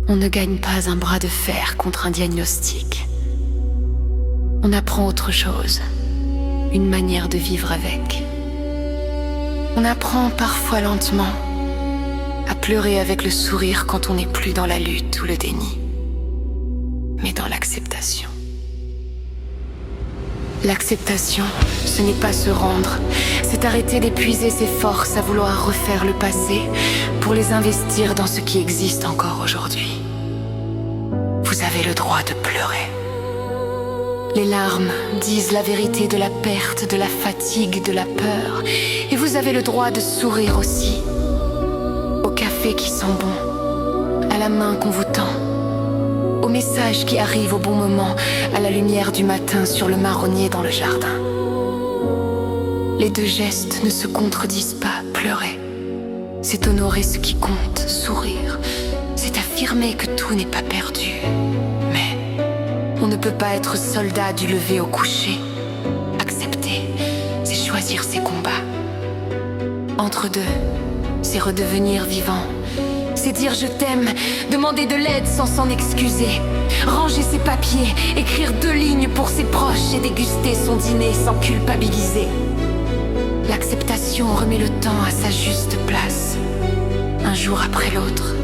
On ne gagne pas un bras de fer contre un diagnostic. On apprend autre chose, une manière de vivre avec. On apprend parfois lentement à pleurer avec le sourire quand on n'est plus dans la lutte ou le déni, mais dans l'acceptation. L'acceptation, ce n'est pas se rendre, c'est arrêter d'épuiser ses forces à vouloir refaire le passé pour les investir dans ce qui existe encore aujourd'hui. Vous avez le droit de pleurer. Les larmes disent la vérité de la perte, de la fatigue, de la peur. Et vous avez le droit de sourire aussi. Au café qui sent bon, à la main qu'on vous tend, au message qui arrive au bon moment, à la lumière du matin sur le marronnier dans le jardin. Les deux gestes ne se contredisent pas, pleurer. C'est honorer ce qui compte, sourire. C'est affirmer que tout n'est pas perdu. Mais on ne peut pas être soldat du lever au coucher. Accepter, c'est choisir ses combats. Entre deux, c'est redevenir vivant. C'est dire je t'aime, demander de l'aide sans s'en excuser. Ranger ses papiers, écrire 2 lignes pour ses proches et déguster son dîner sans culpabiliser. L'acceptation remet le temps à sa juste place, un jour après l'autre.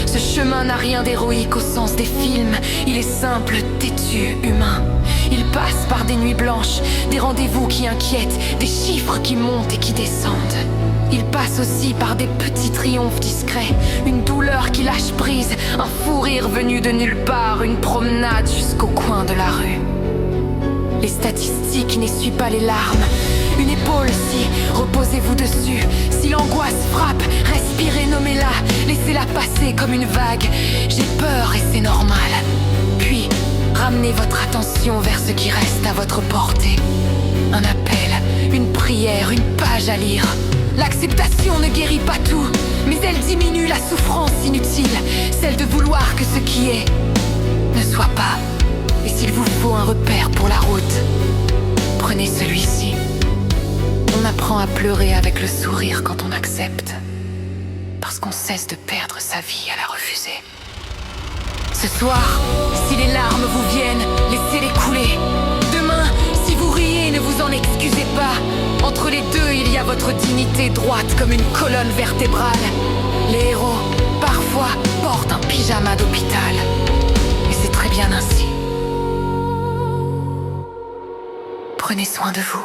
Ce chemin n'a rien d'héroïque au sens des films. Il est simple, têtu, humain. Il passe par des nuits blanches, des rendez-vous qui inquiètent, des chiffres qui montent et qui descendent. Il passe aussi par des petits triomphes discrets, une douleur qui lâche prise, un fou rire venu de nulle part, une promenade jusqu'au coin de la rue. Les statistiques n'essuient pas les larmes. Une épaule si, reposez-vous dessus. Si l'angoisse frappe, respirez, nommez-la. Laissez-la passer comme une vague. J'ai peur et c'est normal. Puis, ramenez votre attention vers ce qui reste à votre portée. Un appel, une prière, une page à lire. L'acceptation ne guérit pas tout, mais elle diminue la souffrance inutile, celle de vouloir que ce qui est ne soit pas. Et s'il vous faut un repère pour la route, prenez celui-ci. On apprend à pleurer avec le sourire quand on accepte, parce qu'on cesse de perdre sa vie à la refuser. Ce soir, si les larmes vous viennent, laissez-les couler. Demain, si vous riez, ne vous en excusez pas. Entre les deux, il y a votre dignité droite comme une colonne vertébrale. Les héros, parfois, portent un pyjama d'hôpital. Et c'est très bien ainsi. Prenez soin de vous.